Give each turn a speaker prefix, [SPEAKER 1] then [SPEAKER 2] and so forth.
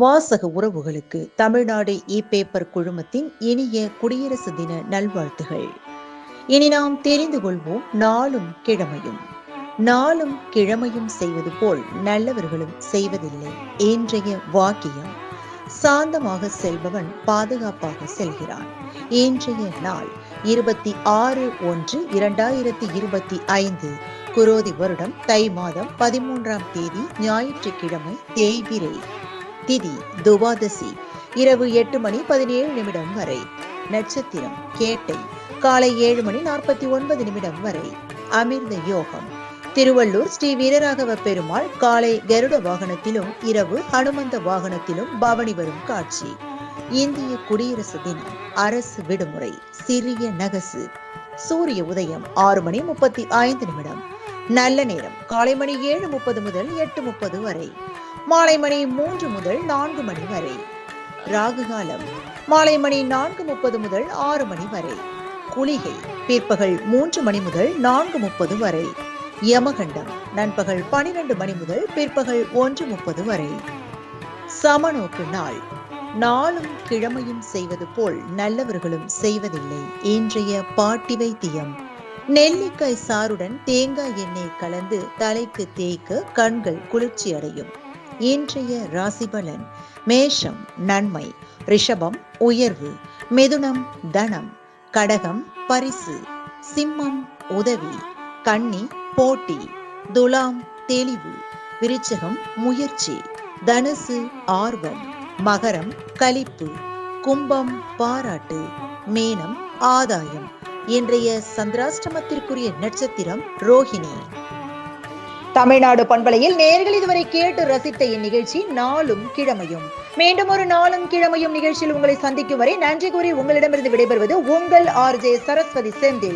[SPEAKER 1] வாசக உறவுகளுக்கு தமிழ்நாடு பேப்பர் குழுமத்தின் இனிய குடியரசு தின நல்வாழ்த்துகள். இனி நாம் தெரிந்து கொள்வோம் நாளும் கிழமையும். நாளும் கிழமையும் செய்வது போல் நல்லவர்களும் செய்வதில்லை. இன்றைய வாக்கியம்: சாந்தமாக செல்பவன் பாதுகாப்பாக செல்கிறான். இன்றைய நாள் 26/1/2025 குரோதி வருடம் தை மாதம் 13ஆம் தேதி ஞாயிற்றுக்கிழமை, தேய்பிறை, திதி துவாதசி, இரவு 8:17 வரை. நட்சத்திரம் கேட்டை, காலை 7:49 வரை. அமிர்த யோகம்: திருவள்ளூர் ஸ்ரீ வீரராகவ பெருமாள் காலை கருட வாகனத்திலும் இரவு ஹனுமந்த வாகனத்திலும் பவனி வரும் காட்சி. இந்திய குடியரசு தினம், அரசு விடுமுறை, சிறிய நகசு. சூரிய உதயம் 6:35. நல்ல நேரம் காலை மணி 7:30 முதல் 8:30 வரை. மாலை மணி 3 முதல் 4 மணி வரை. ராகு காலம் மாலை மணி 4:30 முதல் 6 மணி வரை. குளிகை பிற்பகல் 3 மணி முதல் 4:30 வரை. யமகண்டம் நண்பகல் 12 மணி முதல் பிற்பகல் 1:30 வரை. சமநோக்கு நாள். நாளும் கிழமையும் செய்வது போல் நல்லவர்களும் செய்வதில்லை. இன்றைய பாட்டி வைத்தியம்: நெல்லிக்காய் சாறுடன் தேங்காய் எண்ணெய் கலந்து தலைக்கு தேய்க்க கண்கள் குளிர்ச்சி அடையும். இன்றைய ராசி பலன்: மேஷம் நன்மை, ரிஷபம் உயர்வு, மிதுனம் தனம், கடகம் பரிசு, சிம்மம் உதவி, கன்னி போட்டி, துலாம் தெளிவு, விருச்சகம் முயற்சி, தனுசு ஆர்வம், மகரம் களிப்பு, கும்பம் பாராட்டு, மீனம் ஆதாயம். இன்றைய சந்திராஷ்டமத்திற்குரிய நட்சத்திரம் ரோஹிணி. தமிழ்நாடு பண்பலையில் நேயர்கள் இதுவரை கேட்டு ரசித்த இந்நிகழ்ச்சி நாளும் கிழமையும். மீண்டும் ஒரு நாளும் கிழமையும் நிகழ்ச்சியில் உங்களை சந்திக்கும் வரை நன்றி கூறி உங்களிடமிருந்து விடைபெறுவது உங்கள் RJ சரஸ்வதி செந்தில்.